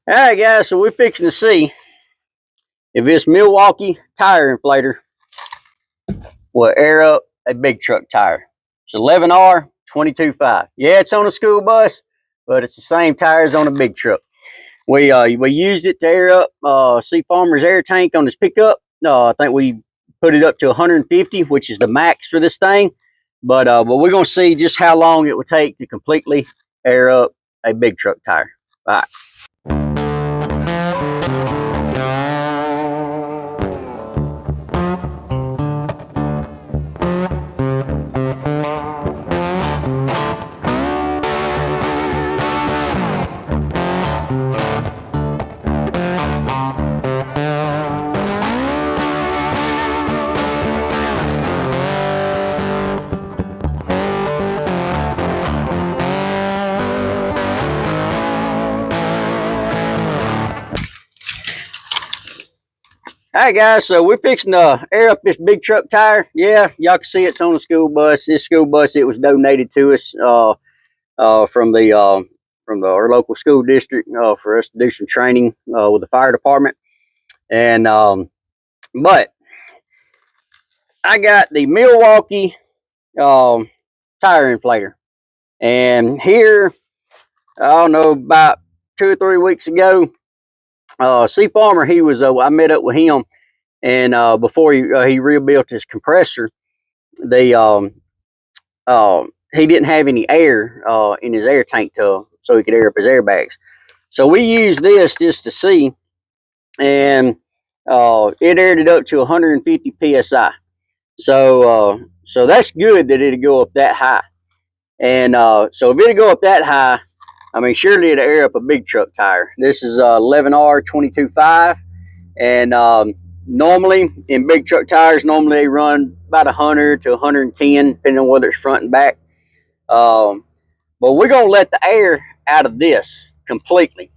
All right, guys, so we're fixing to see if this Milwaukee tire inflator will air up a big truck tire. It's 11R 22.5. Yeah, it's on a school bus, but it's the same tires on a big truck. We used it to air up C Farmer's air tank on his pickup. I think we put it up to 150, which is the max for this thing. But we're gonna see just how long it would take to completely air up a big truck tire. All right. All right, guys, so we're fixing to air up this big truck tire. Yeah, y'all can see it's on the school bus. This school bus, it was donated to us from our local school district for us to do some training with the fire department. And but I got the Milwaukee tire inflator, and here, I don't know, about 2 or 3 weeks ago, C Farmer, he was I met up with him. And before he rebuilt his compressor, he didn't have any air in his air tank tub, so he could air up his airbags. So we used this just to see, and it aired it up to 150 psi. So that's good that it'd go up that high. And so if it'd go up that high, I mean, surely it'd air up a big truck tire. This is 11R 22.5, and normally in big truck tires, normally they run about 100 to 110, depending on whether it's front and back. But we're going to let the air out of this completely,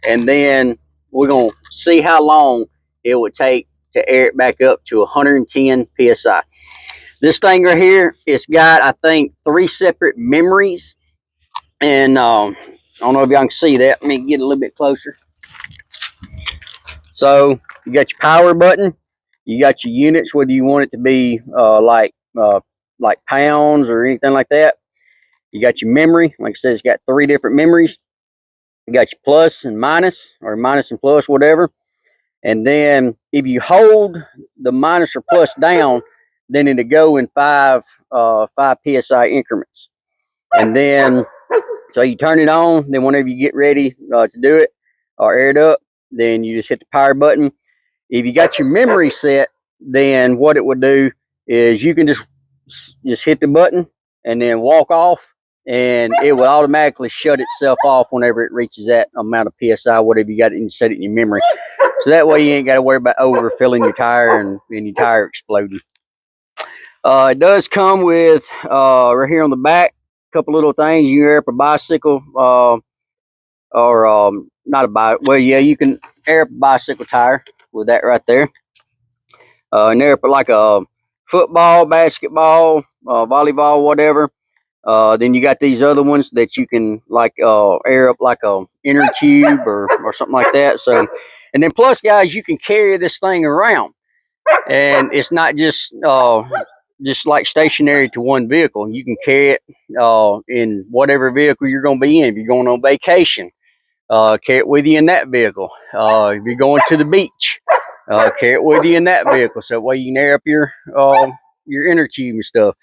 and then we're going to see how long it would take to air it back up to 110 psi. This thing right here, it's got, I think, 3 separate memories, and I don't know if y'all can see that. Let me get a little bit closer. So you got your power button, you got your units, whether you want it to be like pounds or anything like that. You got your memory, like I said, it's got 3 different memories. You got your plus and minus, or minus and plus, whatever. And then if you hold the minus or plus down, then it'll go in 5 psi increments. And then so you turn it on, then whenever you get ready to do it or air it up, then you just hit the power button. If you got your memory set, then what it would do is you can just hit the button and then walk off, and it will automatically shut itself off whenever it reaches that amount of psi, whatever you got it and set it in your memory. So that way you ain't got to worry about overfilling your tire and your tire exploding. It does come with right here on the back, a couple little things. You can air up a bicycle or not a bike. Well, yeah, you can air up a bicycle tire with that right there. And air up like a football, basketball, volleyball, whatever. Then you got these other ones that you can like air up like a inner tube or something like that. So, and then plus, guys, you can carry this thing around, and it's not just like stationary to one vehicle. You can carry it in whatever vehicle you're going to be in. If you're going on vacation, carry it with you in that vehicle. If you're going to the beach, carry it with you in that vehicle, so that way you can air up your inner tube and stuff.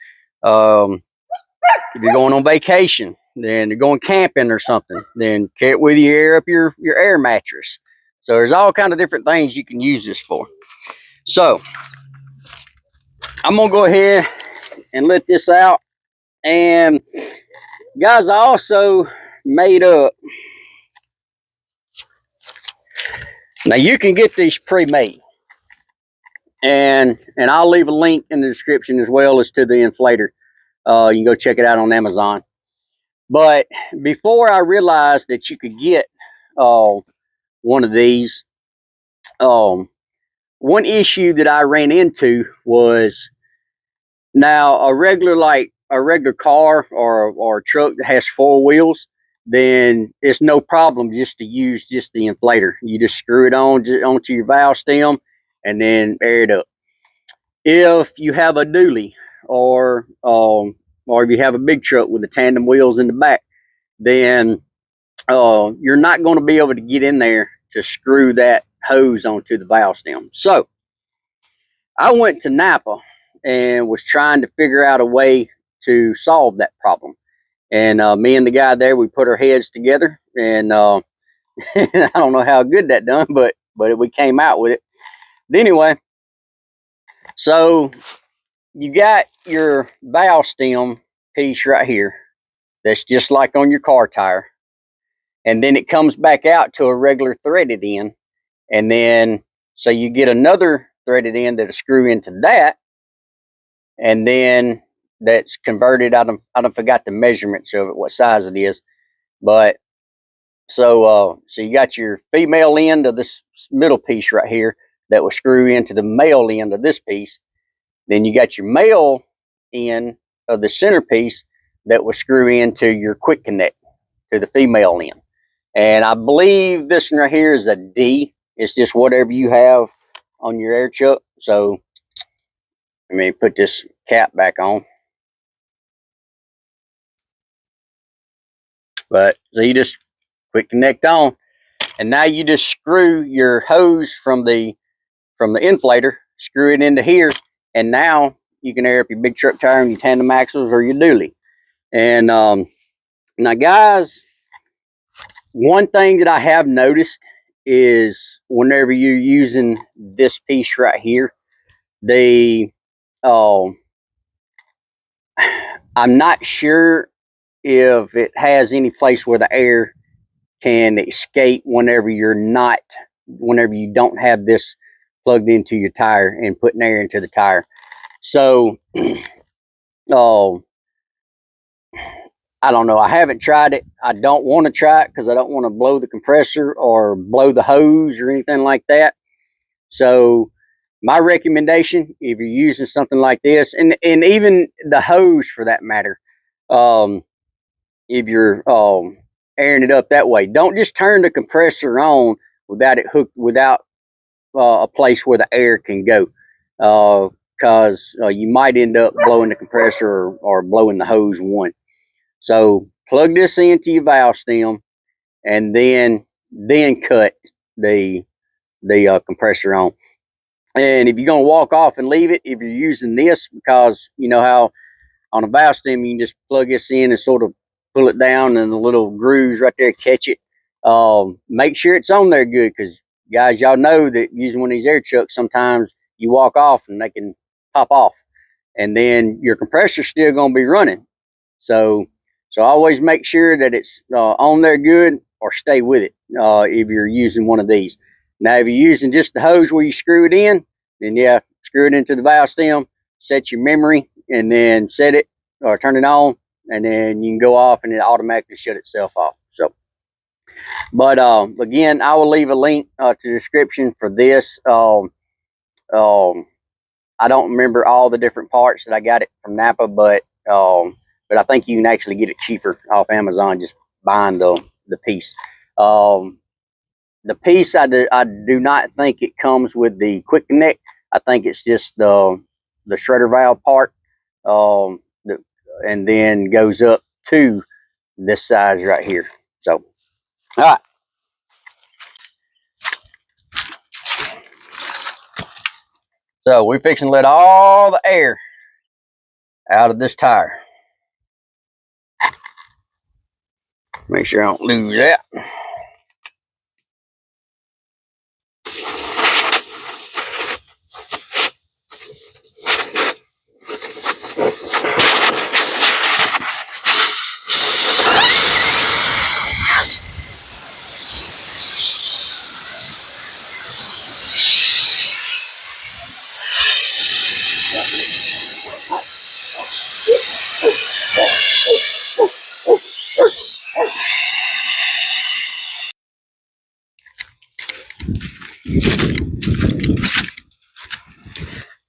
If you're going on vacation, then you're going camping or something, then carry it with you, air up your air mattress. So there's all kind of different things you can use this for. So I'm gonna go ahead and let this out. And guys, I also made up. Now you can get these pre-made, and I'll leave a link in the description as well as to the inflator. You can go check it out on Amazon. But before I realized that you could get one of these, one issue that I ran into was, now a regular car or a truck that has 4 wheels, then it's no problem just to use just the inflator. You just screw it on onto your valve stem and then air it up. If you have a dually or if you have a big truck with the tandem wheels in the back, then you're not going to be able to get in there to screw that hose onto the valve stem. So I went to Napa and was trying to figure out a way to solve that problem. And me and the guy there, we put our heads together, and I don't know how good that done, but we came out with it. But anyway, so you got your valve stem piece right here that's just like on your car tire, and then it comes back out to a regular threaded end, and then so you get another threaded end that'll screw into that, and then that's converted. I don't forgot the measurements of it, what size it is, but so you got your female end of this middle piece right here that will screw into the male end of this piece. Then you got your male end of the center piece that will screw into your quick connect to the female end. And I believe this one right here is a D. It's just whatever you have on your air chuck. So let me put this cap back on. But so you just quick connect on, and now you just screw your hose from the inflator, screw it into here, and now you can air up your big truck tire and your tandem axles or your dually. And now guys, one thing that I have noticed is whenever you're using this piece right here, I'm not sure if it has any place where the air can escape whenever you don't have this plugged into your tire and putting air into the tire. So I don't know. I haven't tried it. I don't want to try it because I don't want to blow the compressor or blow the hose or anything like that. So my recommendation, if you're using something like this, and even the hose for that matter, if you're airing it up that way, don't just turn the compressor on without it hooked, without a place where the air can go, because you might end up blowing the compressor or blowing the hose one. So plug this into your valve stem, and then cut the compressor on. And if you're gonna walk off and leave it, if you're using this, because you know how on a valve stem you can just plug this in and sort of pull it down, and the little grooves right there catch it. Make sure it's on there good, because guys, y'all know that using one of these air chucks, sometimes you walk off and they can pop off, and then your compressor's still gonna be running. So always make sure that it's on there good, or stay with it if you're using one of these. Now, if you're using just the hose where you screw it in, then yeah, screw it into the valve stem, set your memory, and then set it or turn it on, and then you can go off and it automatically shut itself off. So, but again, I will leave a link to the description for this. I don't remember all the different parts that I got it from Napa, but I think you can actually get it cheaper off Amazon just buying the piece. The piece, I do not think it comes with the quick connect. I think it's just the Schrader valve part, and then goes up to this size right here. So, all right. So we're fixing to let all the air out of this tire. Make sure I don't lose that.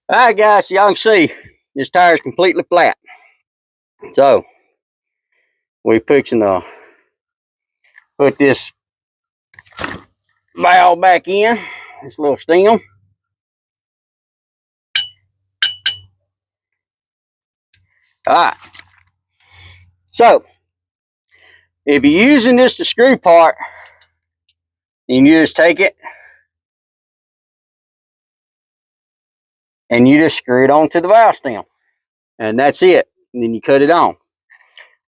All right, guys, so y'all can see this tire is completely flat. So we're fixing to Put this valve back in, this little stem. All right. So, if you're using this to screw part, you just take it and you just screw it onto the valve stem. And that's it. And then you cut it on.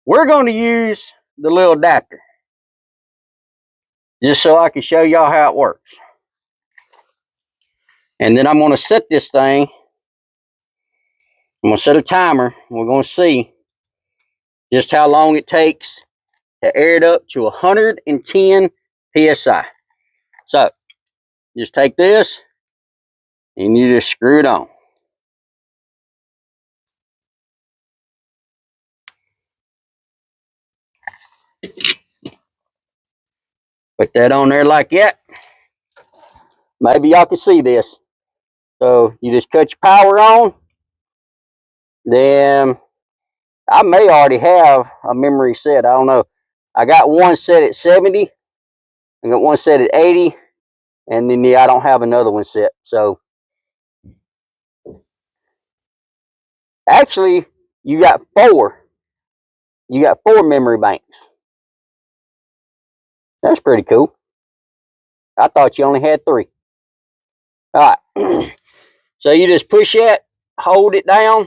We're going to use the little adapter, just so I can show y'all how it works. And then I'm going to set this thing. I'm going to set a timer. We're going to see just how long it takes to air it up to 110 psi. So, just take this and you just screw it on. Put that on there like that. Maybe y'all can see this. So you just cut your power on. Then I may already have a memory set. I don't know. I got one set at 70. I got one set at 80. And then I don't have another one set. So actually, you got four. You got 4 memory banks. That's pretty cool. I thought you only had 3. All right. So you just push it, hold it down.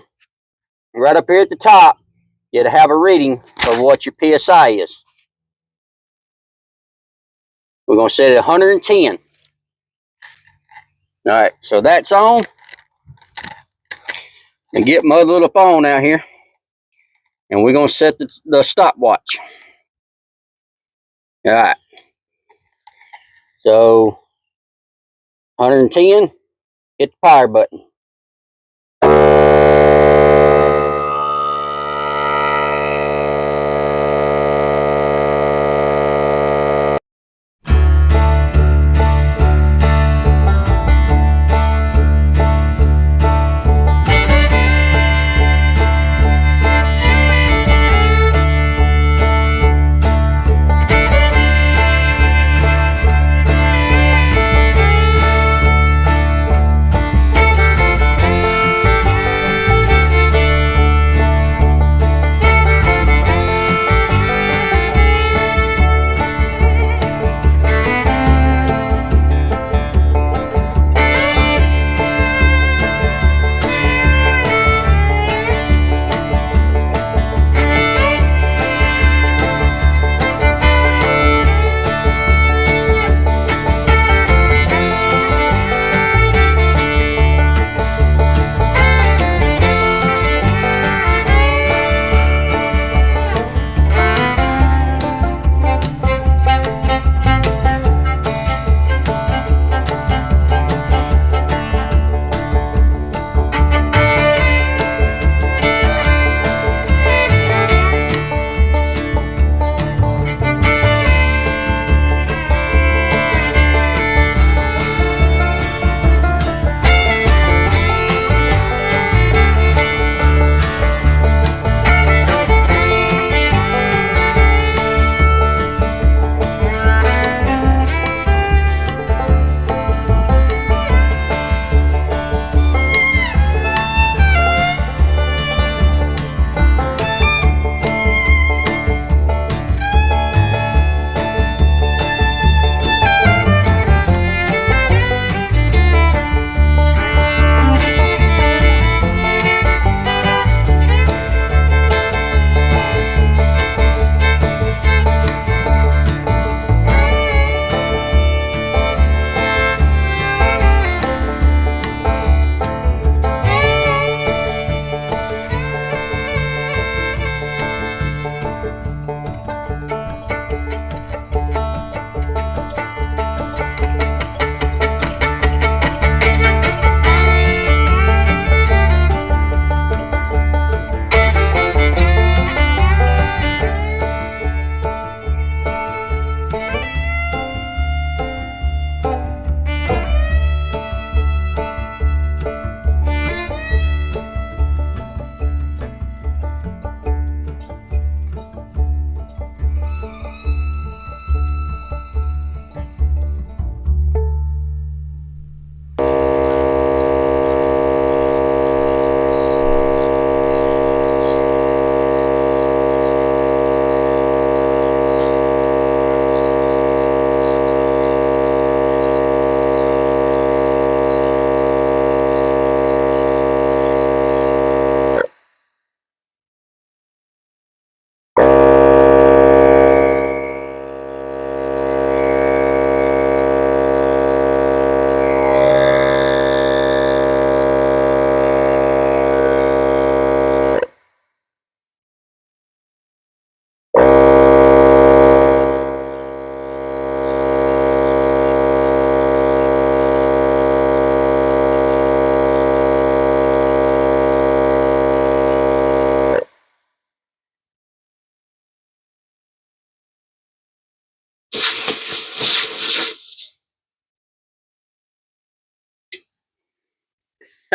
Right up here at the top, it'll have a reading of what your PSI is. We're going to set it at 110. All right, so that's on. And get my little phone out here. And we're going to set the stopwatch. All right. So, 110, hit the power button.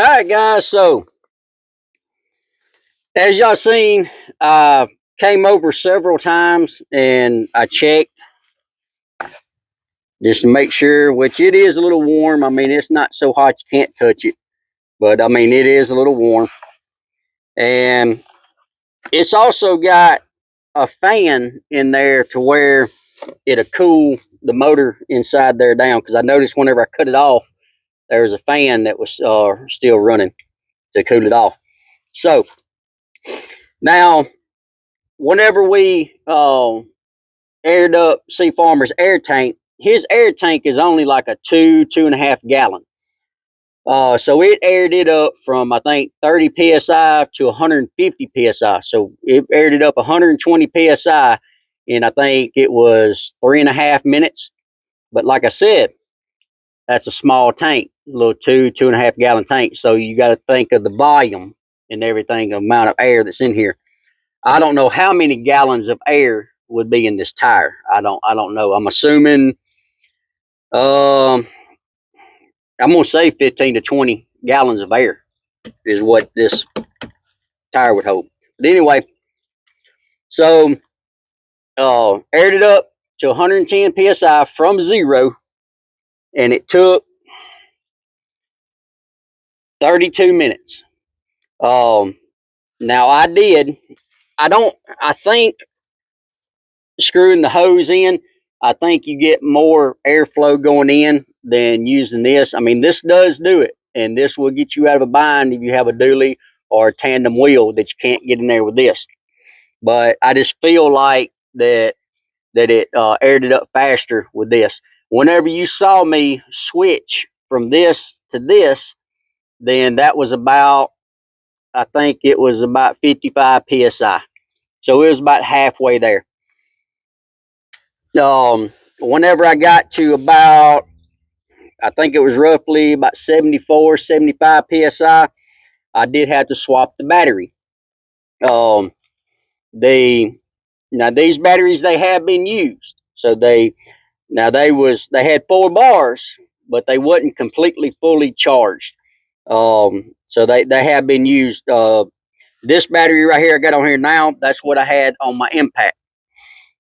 All right, guys. So as y'all seen, I came over several times and I checked just to make sure, which it is a little warm. I mean, it's not so hot you can't touch it, but I mean, it is a little warm. And it's also got a fan in there to where it'll cool the motor inside there down. Because I noticed whenever I cut it off, there was a fan that was still running to cool it off. So now, whenever we aired up Sea Farmer's air tank, his air tank is only like a 2.5 gallon. So it aired it up from, I think, 30 psi to 150 psi. So it aired it up 120 psi in, I think it was 3.5 minutes. But like I said, that's a small tank, a little 2.5 gallon tank. So you got to think of the volume and everything, the amount of air that's in here. I don't know how many gallons of air would be in this tire. I don't know. I'm assuming I'm gonna say 15 to 20 gallons of air is what this tire would hold. But anyway, so aired it up to 110 psi from 0, and it took 32 minutes. Now I think screwing the hose in, I think you get more airflow going in than using this. I mean, this does do it, and this will get you out of a bind if you have a dually or a tandem wheel that you can't get in there with this. But I just feel like that it aired it up faster with this. Whenever you saw me switch from this to this, then that was about, I think it was about 55 psi. So it was about halfway there. Whenever I got to about, I think it was roughly about 74, 75 psi, I did have to swap the battery. Now these batteries, they have been used. So they had 4 bars, but they wasn't completely fully charged. So they have been used. This battery right here I got on here now, that's what I had on my Impact.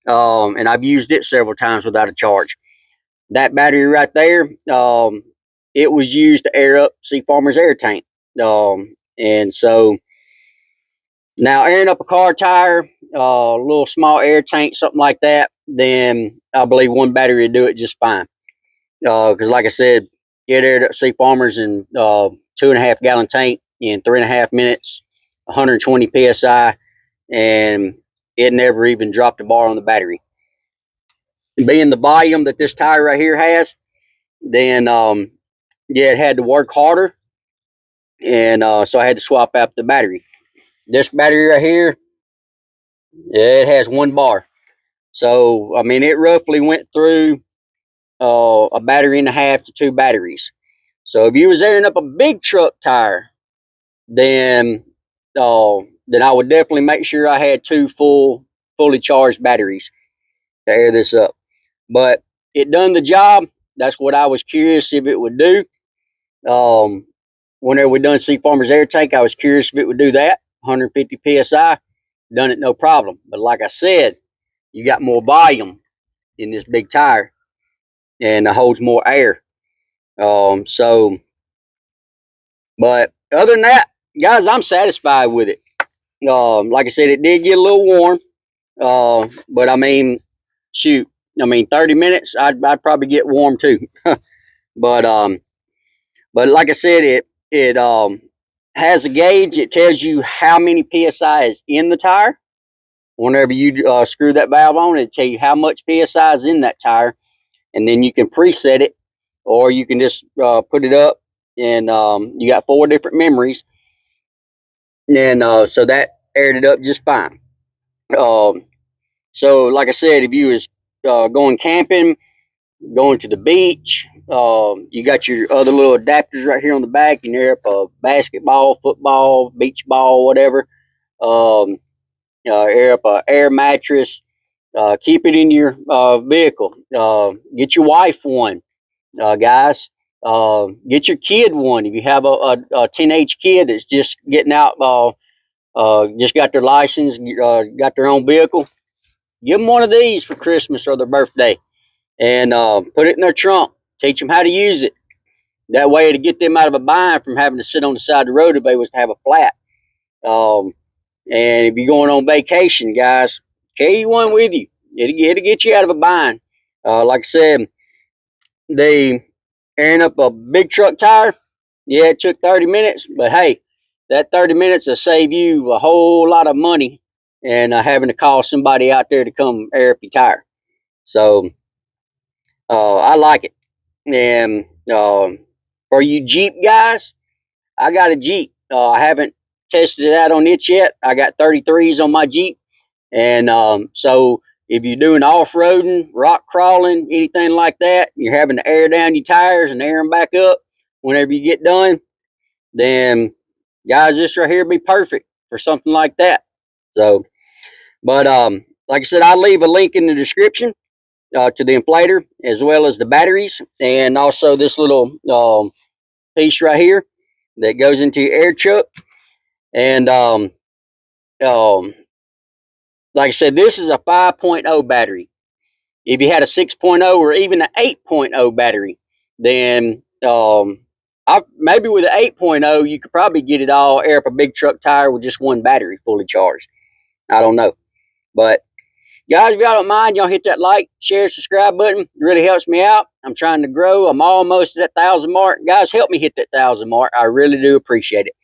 And I've used it several times without a charge. That battery right there, it was used to air up Sea Farmer's air tank. And so now airing up a car tire, a little small air tank, something like that, then I believe one battery would do it just fine. Because like I said, it aired up Sea Farmer's in 2.5 gallon tank in 3.5 minutes, 120 psi, and it never even dropped a bar on the battery. And being the volume that this tire right here has, then yeah, it had to work harder, and so I had to swap out the battery. This battery right here, it has 1 bar. So I mean, it roughly went through a battery and a half to 2 batteries. So if you was airing up a big truck tire, then I would definitely make sure I had 2 fully charged batteries to air this up. But it done the job. That's what I was curious if it would do. Whenever we done Sea Farmer's air tank, I was curious if it would do that. 150 psi, done it no problem. But like I said, you got more volume in this big tire, and it holds more air. But other than that, guys, I'm satisfied with it. Like I said, it did get a little warm, but I mean, shoot, 30 minutes, I'd probably get warm too. but like I said, it has a gauge. It tells you how many psi is in the tire. Whenever you screw that valve on, it tell you how much psi is in that tire, and then you can preset it, or you can just put it up, and you got 4 different memories, and so that aired it up just fine. So like I said, if you was going camping, going to the beach, you got your other little adapters right here on the back. You can air up a basketball, football, beach ball, whatever. Air up a air mattress. Keep it in your vehicle. Get your wife one, guys. Get your kid one. If you have a teenage kid that's just getting out, just got their license, got their own vehicle, give them one of these for Christmas or their birthday, and put it in their trunk. Teach them how to use it. That way, to get them out of a bind from having to sit on the side of the road if they was to have a flat. And if you're going on vacation, guys, carry one with you. It'll get you out of a bind. Like I said, they airing up a big truck tire. Yeah, it took 30 minutes, but hey, that 30 minutes will save you a whole lot of money and having to call somebody out there to come air up your tire. So I like it. And for you Jeep guys, I got a Jeep. I haven't tested it out on it yet. I got 33s on my Jeep. And so if you're doing off-roading, rock crawling, anything like that, you're having to air down your tires and air them back up whenever you get done, then guys, this right here be perfect for something like that. So, but like I said, I'll leave a link in the description to the inflator as well as the batteries, and also this little piece right here that goes into your air chuck. And like I said, this is a 5.0 battery. If you had a 6.0 or even an 8.0 battery, then maybe with an 8.0, you could probably get it all, air up a big truck tire with just one battery fully charged. I don't know. But guys, if y'all don't mind, y'all hit that like, share, subscribe button. It really helps me out. I'm trying to grow. I'm almost at that 1,000 mark. Guys, help me hit that 1,000 mark. I really do appreciate it.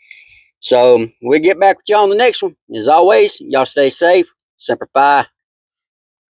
So we'll get back with y'all on the next one. As always, y'all stay safe. Semper Fi.